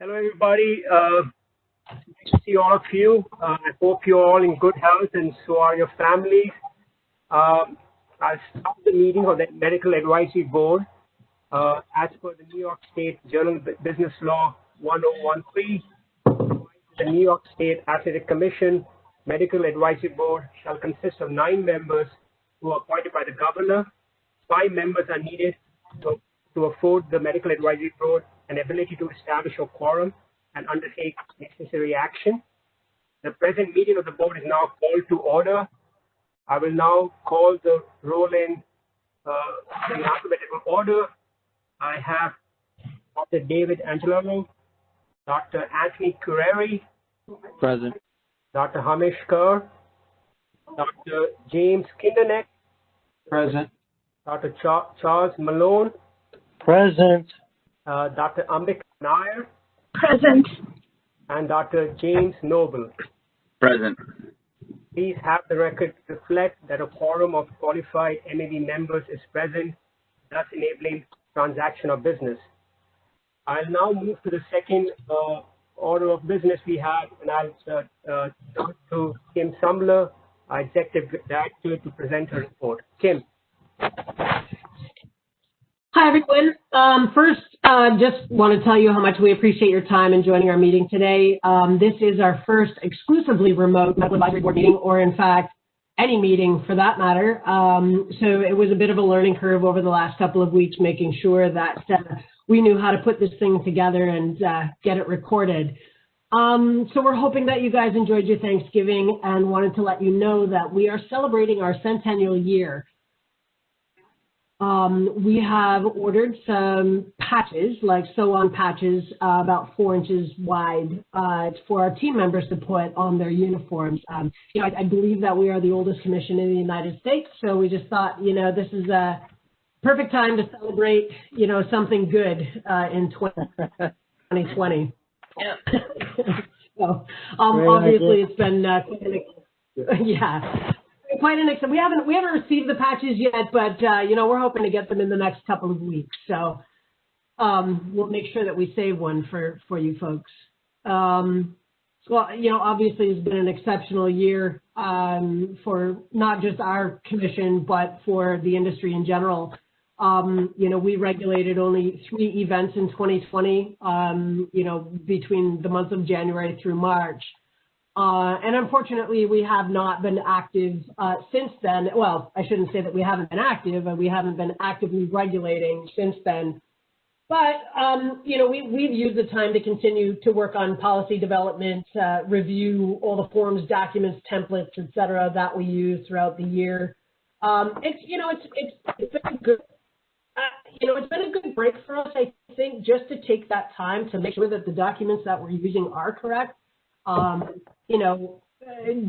Hello, everybody. Nice to see all of you. I hope you're all in good health, and so are your families. I'll start the meeting of the Medical Advisory Board. As per the New York State Journal Business Law 1013, the New York State Athletic Commission Medical Advisory Board shall consist of 9 members who are appointed by the governor. 5 members are needed to afford the Medical Advisory Board an ability to establish a quorum and undertake necessary action. The present meeting of the board is now called to order. I will now call the roll in alphabetical order. I have Dr. David Angelou, Dr. Anthony Cureri, Present. Dr. Hamish Kerr, Dr. James Kinderneck, Present. Dr. Charles Malone, Present. Dr. Ambika Nair, Present. and Dr. James Noble. Present. Please have the record reflect that a quorum of qualified MAB members is present, thus enabling transaction of business. I'll now move to the second order of business we have, and I'll talk to Kim Sumler, our Executive Director, to present her report. Kim. Hi, everyone. First, just want to tell you how much we appreciate your time in joining our meeting today. This is our first exclusively remote Medical Advisory Board meeting, or in fact, any meeting for that matter. So it was a bit of a learning curve over the last couple of weeks, making sure that we knew how to put this thing together and get it recorded. So we're hoping that you guys enjoyed your Thanksgiving and wanted to let you know that we are celebrating our centennial year. We have ordered some patches, like sew-on patches, about 4 inches wide, for our team members to put on their uniforms. I believe that we are the oldest commission in the United States, so we just thought, this is a perfect time to celebrate, something good in 2020. Yeah. So, obviously, it's been quite an exciting. We haven't received the patches yet, but we're hoping to get them in the next couple of weeks. So we'll make sure that we save one for you folks. Obviously it's been an exceptional year for not just our commission, but for the industry in general. We regulated only 3 events in 2020. Between the month of January through March. And unfortunately, we have not been active since then. Well, I shouldn't say that we haven't been active, and we haven't been actively regulating since then. But, we've used the time to continue to work on policy development, review all the forms, documents, templates, et cetera, that we use throughout the year. It's been a good, it's been a good break for us, I think, just to take that time to make sure that the documents that we're using are correct.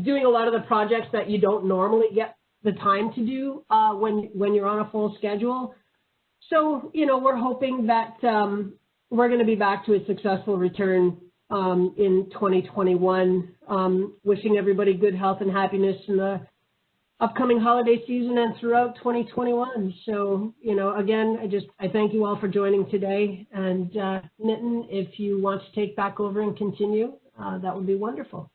Doing a lot of the projects that you don't normally get the time to do when you're on a full schedule. So, we're hoping that we're going to be back to a successful return in 2021. Wishing everybody good health and happiness in the upcoming holiday season and throughout 2021. So, again, I thank you all for joining today. And Nitin, if you want to take back over and continue, that would be wonderful.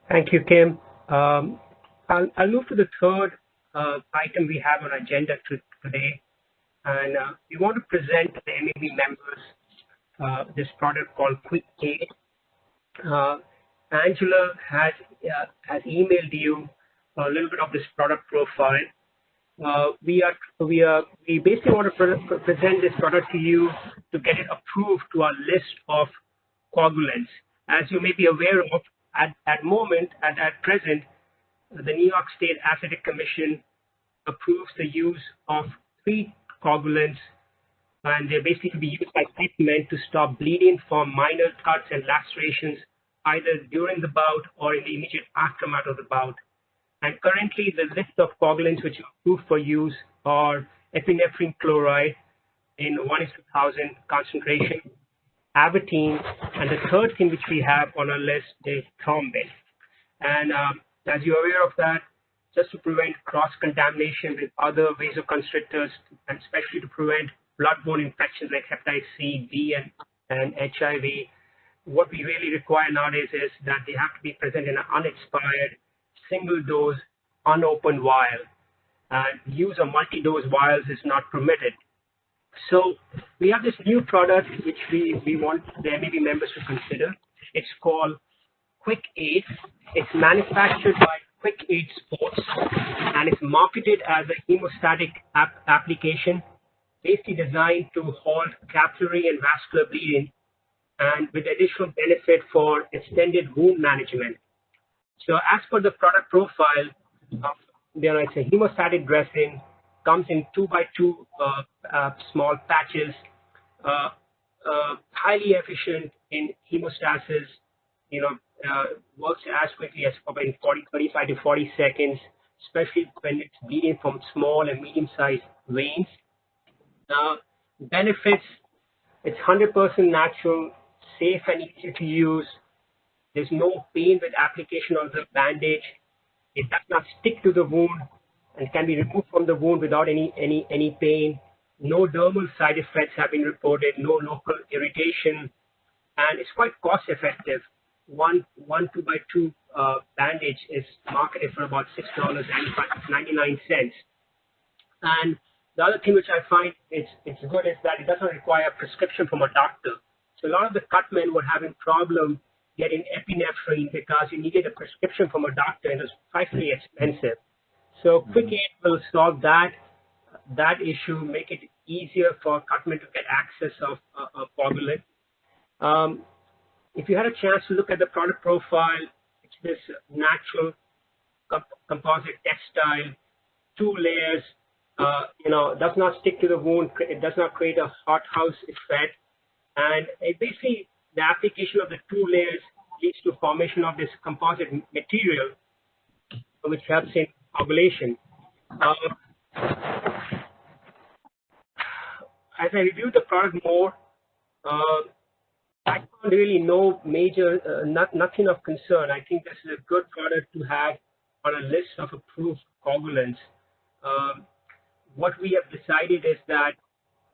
Thank you, Kim. I'll move to the third item we have on our agenda today. And we want to present to the MAB members this product called QuickAid. Angela has emailed you a little bit of this product profile. We basically want to present this product to you to get it approved to our list of coagulants. As you may be aware of, at present, the New York State Athletic Commission approves the use of 3 coagulants, and they're basically to be used by men to stop bleeding from minor cuts and lacerations, either during the bout or in the immediate aftermath of the bout. And currently, the list of coagulants which are approved for use are epinephrine chloride in 1:1,000 concentration, Avatine, and the third thing which we have on our list is thrombin. And as you're aware of that, just to prevent cross-contamination with other vasoconstrictors, and especially to prevent bloodborne infections like hepatitis C, B, and HIV, what we really require nowadays is that they have to be present in an unexpired, single-dose, unopened vial. Use of multi-dose vials is not permitted. So we have this new product which we want the MEB members to consider. It's called Quick Aid. It's manufactured by Quick Aid Sports, and it's marketed as a hemostatic application, basically designed to halt capillary and vascular bleeding, and with additional benefit for extended wound management. So as per the product profile, it's a hemostatic dressing, comes in 2x2 small patches, highly efficient in hemostasis, works as quickly as probably 35 to 40 seconds, especially when it's bleeding from small and medium-sized veins. Benefits, it's 100% natural, safe and easy to use. There's no pain with application of the bandage. It does not stick to the wound and can be removed from the wound without any pain. No dermal side effects have been reported, no local irritation, and it's quite cost effective. One 2x2 bandage is marketed for about $6.99. And the other thing which I find it's good is that it doesn't require a prescription from a doctor. So a lot of the cut men were having problem getting epinephrine because you needed a prescription from a doctor and it was frightfully expensive. So Quick Aid will solve that issue, make it easier for cutmen to get access of a coagulant. If you had a chance to look at the product profile, it's this natural composite textile, 2 layers, does not stick to the wound. It does not create a hothouse effect. And basically, the application of the 2 layers leads to formation of this composite material, which helps in coagulation. As I reviewed the product more, I found really no major, nothing of concern. I think this is a good product to have on a list of approved coagulants. What we have decided is that,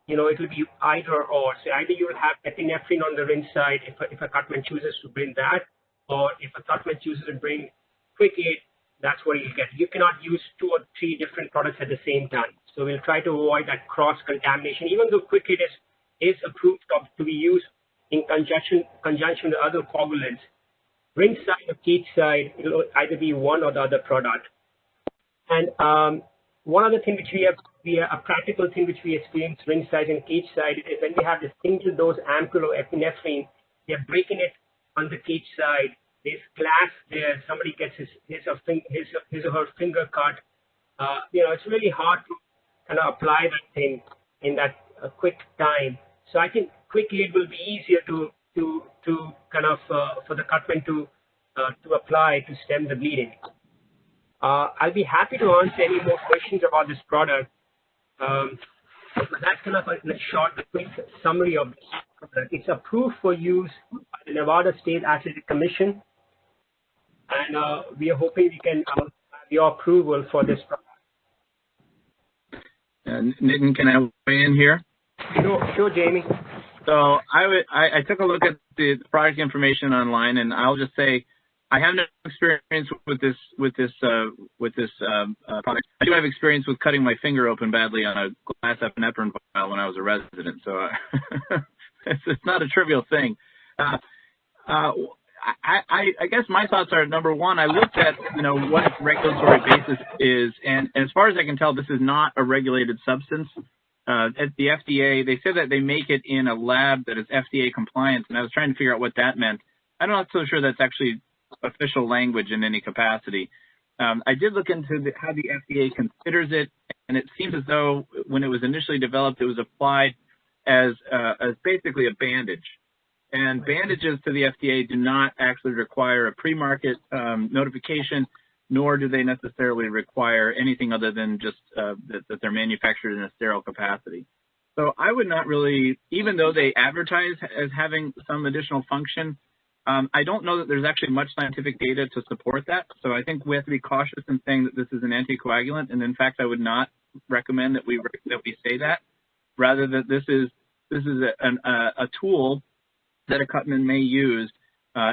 it will be either or. So either you will have epinephrine on the rinse side if a cutman chooses to bring that, or if a cutman chooses to bring Quick Aid, that's what you'll get. You cannot use 2 or 3 different products at the same time. So we'll try to avoid that cross-contamination, even though Quick Aid is approved to be used in conjunction with other coagulants. Rinse side or cage side, it will either be one or the other product. And one other thing which a practical thing which we experience rinse side and cage side is when we have this single dose ampoule of epinephrine, they're breaking it on the cage side. There's glass there. Somebody gets his or her finger cut. It's really hard to kind of apply that thing in that quick time. So I think Quick Aid will be easier to kind of for the cutman to apply to stem the bleeding. I'll be happy to answer any more questions about this product. That's kind of a quick summary of this product. It's approved for use by the Nevada State Athletic Commission, and we are hoping we can have your approval for this product. Nitin, can I weigh in here? Sure, Jamie. So I took a look at the product information online, and I'll just say I have no experience with this product. I do have experience with cutting my finger open badly on a glass epinephrine vial when I was a resident, so it's not a trivial thing. I guess my thoughts are, number one, I looked at what its regulatory basis is, and as far as I can tell, this is not a regulated substance. At the FDA, they said that they make it in a lab that is FDA compliant, and I was trying to figure out what that meant. I'm not so sure that's actually official language in any capacity. I did look into how the FDA considers it, and it seems as though when it was initially developed, it was applied as basically a bandage. And bandages to the FDA do not actually require a pre-market notification, nor do they necessarily require anything other than just that they're manufactured in a sterile capacity. So I would not really, even though they advertise as having some additional function, I don't know that there's actually much scientific data to support that. So I think we have to be cautious in saying that this is an anticoagulant. And in fact, I would not recommend that we say that. Rather that this is a tool that a cutman may use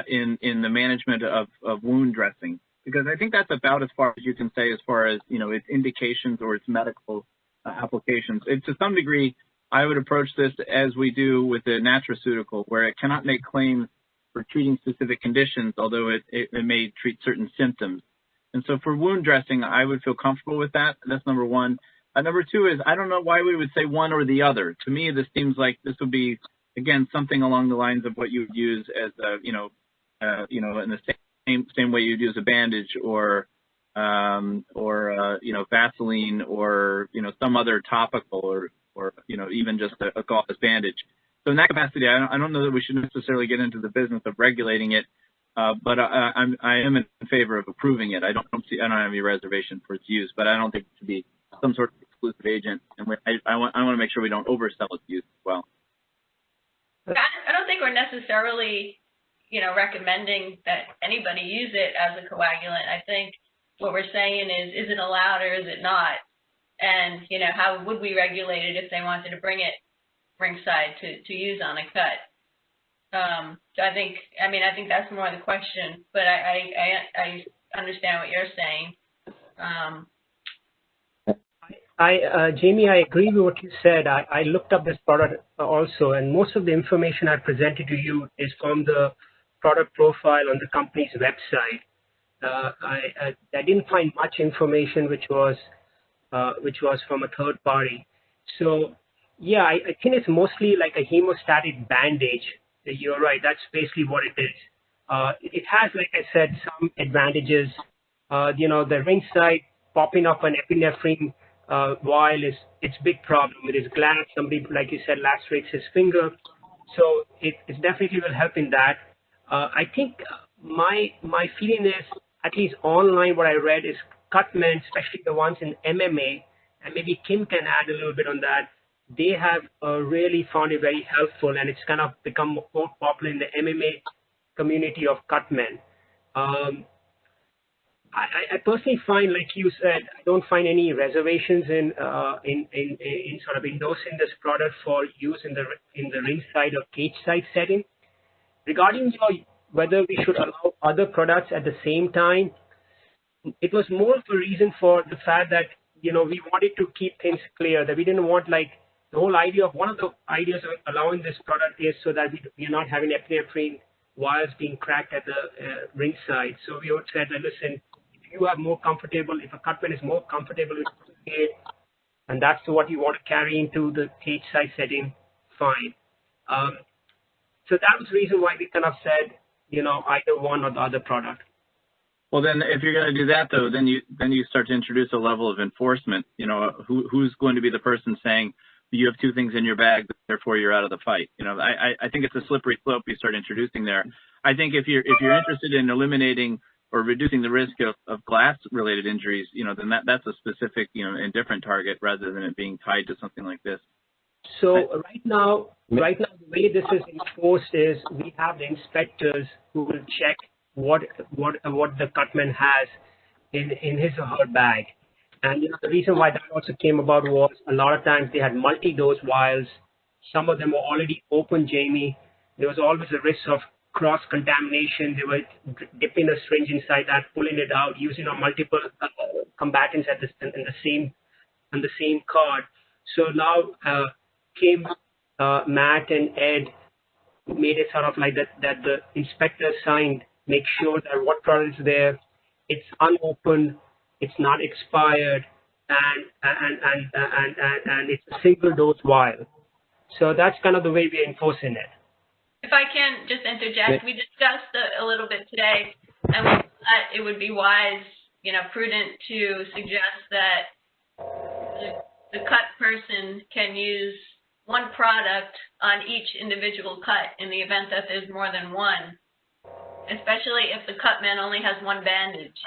in the management of wound dressing, because I think that's about as far as you can say as far as, you know, its indications or its medical applications. And to some degree, I would approach this as we do with the nutraceutical, where it cannot make claims for treating specific conditions, although it may treat certain symptoms. And so for wound dressing, I would feel comfortable with that. That's number one. Number two is, I don't know why we would say one or the other. To me, this seems like this would be, again, something along the lines of what you would use as a, in the same way you'd use a bandage or Vaseline or, some other topical or even just a gauze bandage. So in that capacity, I don't know that we should necessarily get into the business of regulating it, but I am in favor of approving it. I don't have any reservation for its use, but I don't think it should be some sort of exclusive agent, and I want to make sure we don't oversell its use as well. I don't think we're necessarily, recommending that anybody use it as a coagulant. I think what we're saying is it allowed or is it not? And, how would we regulate it if they wanted to bring it ringside to use on a cut? So I think that's more the question, but I understand what you're saying. Jamie, I agree with what you said. I looked up this product also, and most of the information I presented to you is from the product profile on the company's website. I didn't find much information which was from a third party. So yeah, I think it's mostly like a hemostatic bandage. You're right. That's basically what it is. It has, like I said, some advantages. The ringside popping up an epinephrine vial it's big problem. It is glass. Somebody, like you said, lacerates his finger. So it definitely will help in that. I think my feeling is, at least online, what I read is cutmen, especially the ones in MMA, and maybe Kim can add a little bit on that. They have really found it very helpful, and it's kind of become more popular in the MMA community of cutmen. I personally find, like you said, I don't find any reservations in sort of endorsing this product for use in the ringside or cage side setting. Regarding whether we should allow other products at the same time, it was more of a reason for the fact that we wanted to keep things clear, that we didn't want, like, the whole idea of one of the ideas of allowing this product is so that we're not having epinephrine vials being cracked at the ringside. So we would say that, listen, if you are more comfortable, if a cutman is more comfortable with it, and that's what you want to carry into the cage side setting, fine. So that was the reason why we kind of said, either one or the other product. Well, then, if you're going to do that, though, then you start to introduce a level of enforcement. Who's going to be the person saying you have two things in your bag, therefore you're out of the fight? I think it's a slippery slope you start introducing there. I think if you're interested in eliminating or reducing the risk of glass-related injuries, then that's a specific, and different target rather than it being tied to something like this. So right now, the way this is enforced is we have the inspectors who will check what the cutman has in his or her bag. And the reason why that also came about was a lot of times they had multi-dose vials. Some of them were already open, Jamie. There was always a risk of cross-contamination. They were dipping a syringe inside that, pulling it out, using multiple combatants in the same card. So now Kim, Matt, and Ed made it sort of like that the inspector signed, make sure that what product is there, it's unopened, it's not expired, and it's a single dose vial. So that's kind of the way we're enforcing it. If I can just interject, we discussed a little bit today, and we thought it would be wise, prudent to suggest that the cut person can use one product on each individual cut in the event that there's more than one, especially if the cutman only has one bandage.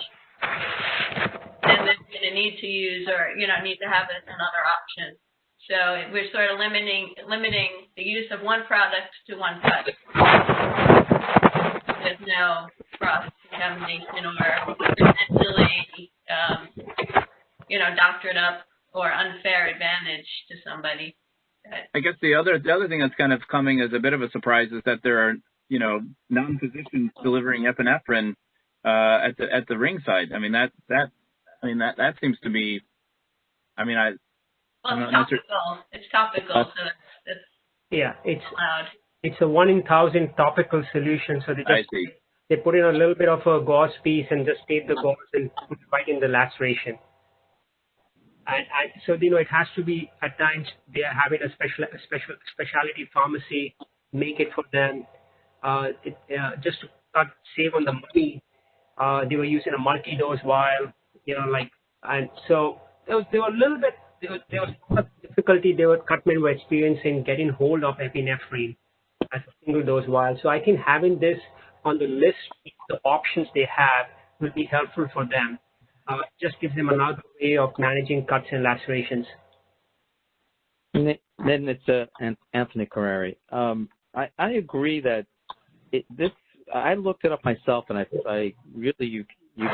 And they're going to need to use or, need to have another option. So we're sort of limiting the use of one product to one cut. There's no cross-contamination or potentially, doctored up or unfair advantage to somebody. I guess the other thing that's kind of coming as a bit of a surprise is that there are, you know, non-physicians delivering epinephrine at the ringside. I mean, that seems to be. I mean, Well, it's topical. It's topical, so it's yeah, allowed. it's a 1 in 1,000 topical solution. So they put in a little bit of a gauze piece and just tape the gauze and put it right in the laceration. And so, you know, it has to be, at times they are having a specialty pharmacy make it for them. Just to save on the money, they were using a multi-dose vial, you know, like, and so there was a little bit, there was some difficulty Cutman were experiencing getting hold of epinephrine as a single dose vial. So I think having this on the list, the options they have will be helpful for them. Just gives them another way of managing cuts and lacerations. Then it's Anthony Carreri. I agree that I looked it up myself, and I really you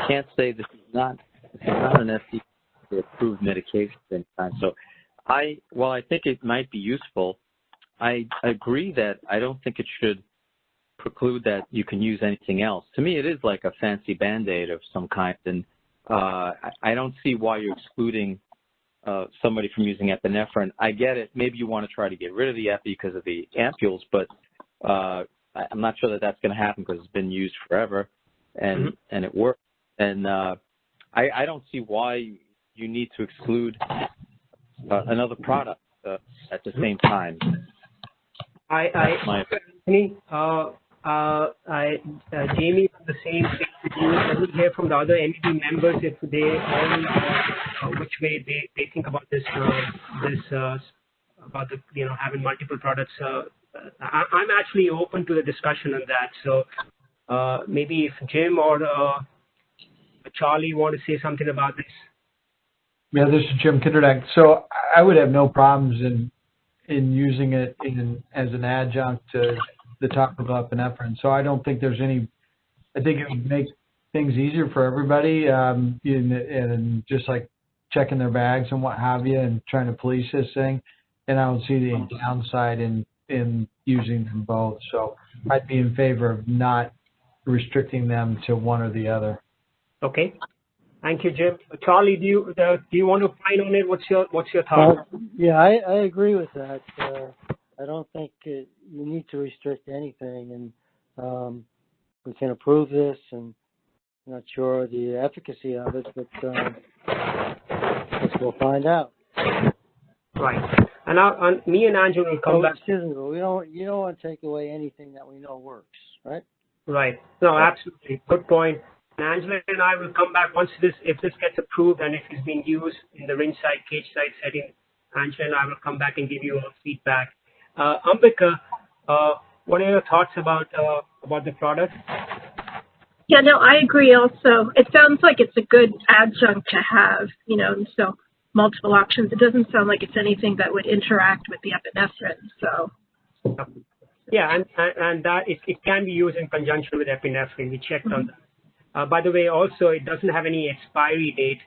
can't say this is not an FDA approved medication at any time. So while I think it might be useful, I agree that I don't think it should preclude that you can use anything else. To me, it is like a fancy Band-Aid of some kind, and I don't see why you're excluding somebody from using epinephrine. I get it. Maybe you want to try to get rid of the epi because of the ampules, but I'm not sure that that's going to happen because it's been used forever and it works. And I don't see why you need to exclude another product at the same time. Jamie, the same thing with you. Let me hear from the other MEB members if they all which way they think about this about the, you know, having multiple products. I'm actually open to the discussion on that. So maybe if Jim or Charlie want to say something about this. Yeah, this is Jim Kinderdijk. So I would have no problems in using it as an adjunct to the topical epinephrine. So I don't think there's any. I think it would make things easier for everybody, and just like checking their bags and what have you, and trying to police this thing. And I don't see the downside in using them both. So I'd be in favor of not restricting them to one or the other. Okay. Thank you, Jim. Charlie, do you want to opine on it? What's your thought? Yeah, I agree with that. I don't think you need to restrict anything, and we can approve this. And I'm not sure the efficacy of it, but we'll find out. Right. And me and Angela will come back. Excuse me, you don't want to take away anything that we know works, right? Right. No, absolutely. Good point. And Angela and I will come back if this gets approved and if it's being used in the ringside, cage side setting. Angela and I will come back and give you feedback. Ambika, what are your thoughts about the product? Yeah, no, I agree also. It sounds like it's a good adjunct to have, you know, so multiple options. It doesn't sound like it's anything that would interact with the epinephrine, so. Yeah, and that it can be used in conjunction with epinephrine. We checked on that. By the way, also, it doesn't have any expiry date.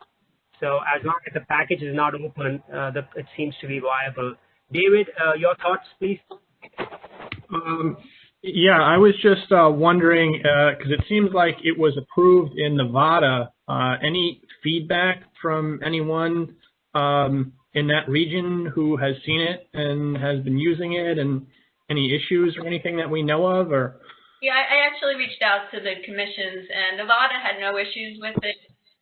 So as long as the package is not open, it seems to be viable. David, your thoughts, please? Yeah, I was just wondering, because it seems like it was approved in Nevada. Any feedback from anyone in that region who has seen it and has been using it, and any issues or anything that we know of? Or yeah, I actually reached out to the commissions, and Nevada had no issues with it.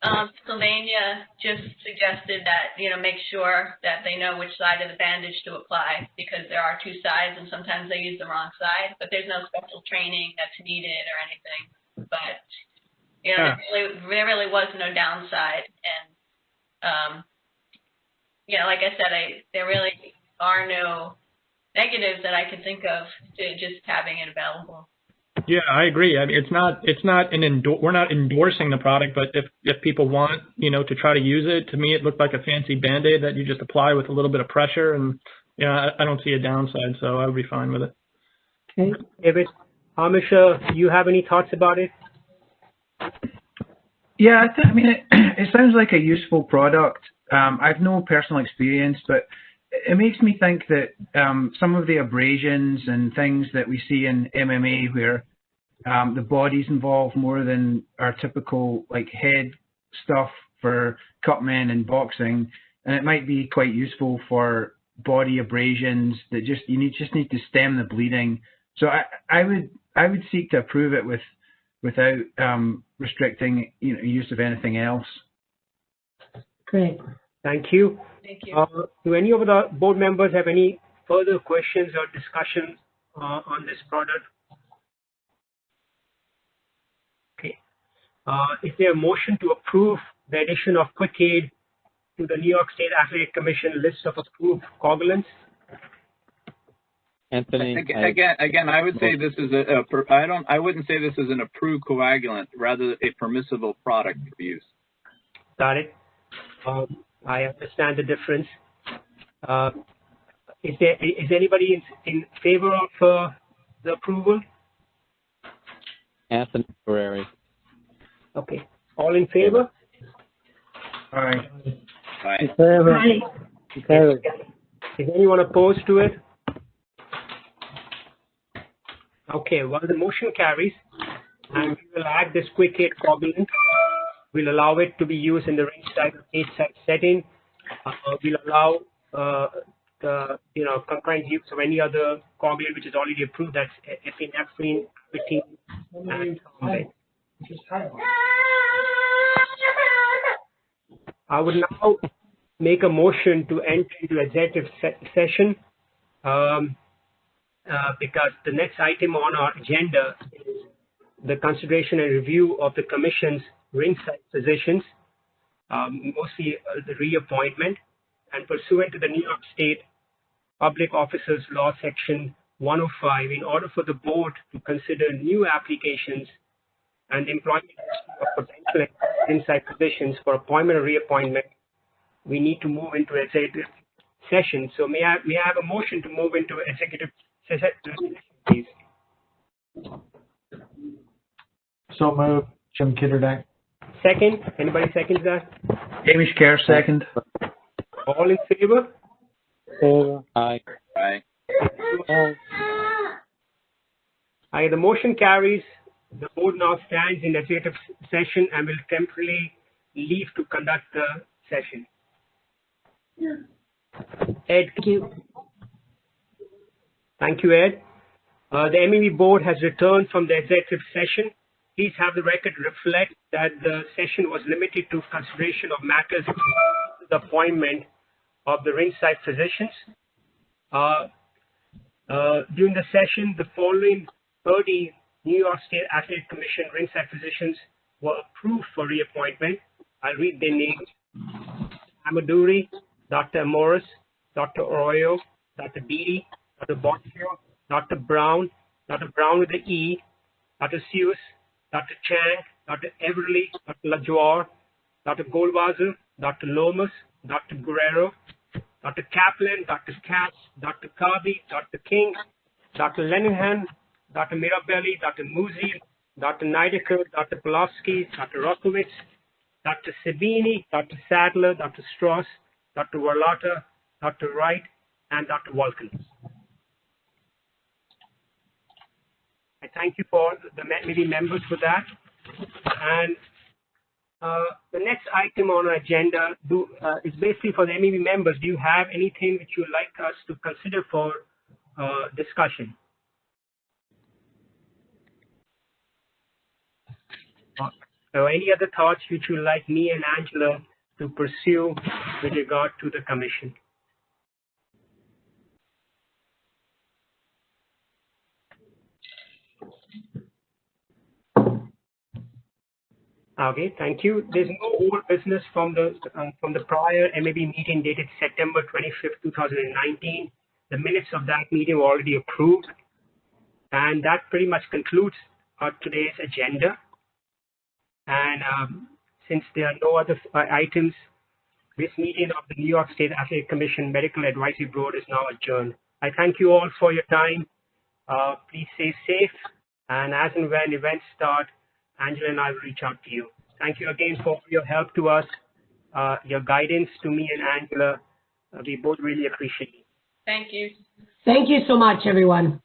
Pennsylvania just suggested that, you know, make sure that they know which side of the bandage to apply, because there are two sides and sometimes they use the wrong side, but there's no special training that's needed or anything. But, you know, there really was no downside. And, you know, like I said, there really are no negatives that I can think of to just having it available. Yeah, I agree. I mean, we're not endorsing the product, but if people want, you know, to try to use it, to me it looked like a fancy Band-Aid that you just apply with a little bit of pressure, and you know, I don't see a downside, so I would be fine with it. Okay, David, Amish, do you have any thoughts about it? Yeah, I mean, it sounds like a useful product. I've no personal experience, but it makes me think that some of the abrasions and things that we see in MMA where the body's involved more than our typical like head stuff for cutmen and boxing, and it might be quite useful for body abrasions that just need to stem the bleeding. So I would seek to approve it without restricting use of anything else. Great. Thank you. Thank you. Do any of the board members have any further questions or discussion on this product? Okay. Is there a motion to approve the addition of QuickAid to the New York State Athletic Commission list of approved coagulants? Anthony, Again, I would say this is I wouldn't say this is an approved coagulant, rather a permissible product for use. Got it. I understand the difference. Is anybody in favor of the approval? Anthony Ferrari. Okay. All in favor? Aye. In favor. Aye. In favor. Is anyone opposed to it? Okay, well, the motion carries, and we will add this QuickAid coagulant. We'll allow it to be used in the ringside setting. We'll allow the concurrent use of any other coagulant which is already approved. That's epinephrine, and thrombin. I would now make a motion to enter into executive session because the next item on our agenda is the consideration and review of the Commission's ringside positions, mostly the reappointment, and pursuant to the New York State Public Officers Law Section 105, in order for the board to consider new applications and employment of potential ringside positions for appointment or reappointment, we need to move into executive session. So may I have a motion to move into executive session, please? So moved. Jim Kitterdack. Second. Anybody seconds that? Hamish Kerr, second. All in favor? Favor. Aye. Aye. Aye. The motion carries. The board now stands in executive session and will temporarily leave to conduct the session. Ed. Thank you. Thank you, Ed. The MEB board has returned from the executive session. Please have the record reflect that the session was limited to consideration of matters to the appointment of the ringside physicians. During the session, the following 30 New York State Athletic Commission ringside physicians were approved for reappointment. I'll read their names: Amaduri, Dr. Morris, Dr. Arroyo, Dr. Beatty, Dr. Botfield, Dr. Brown with the E, Dr. Seuss, Dr. Chang, Dr. Everly, Dr. Lajoie, Dr. Goldwasser, Dr. Lomas, Dr. Guerrero, Dr. Kaplan, Dr. Katz, Dr. Kabi, Dr. King, Dr. Lenihan, Dr. Mirabelli, Dr. Muzi, Dr. Neidecker, Dr. Pulaski, Dr. Rokowitz, Dr. Sabini, Dr. Sadler, Dr. Strauss, Dr. Warlata, Dr. Wright, and Dr. Walken. I thank you for the MEB members for that. And the next item on our agenda is basically for the MEB members. Do you have anything which you would like us to consider for discussion? Or any other thoughts which you would like me and Angela to pursue with regard to the commission? Okay, thank you. There's no old business from the prior MEB meeting dated September 25th, 2019. The minutes of that meeting were already approved, and that pretty much concludes today's agenda. And since there are no other items, this meeting of the New York State Athletic Commission Medical Advisory Board is now adjourned. I thank you all for your time. Please stay safe, and as and when events start, Angela and I will reach out to you. Thank you again for your help to us, your guidance to me and Angela We both really appreciate it. Thank you. Thank you so much, everyone.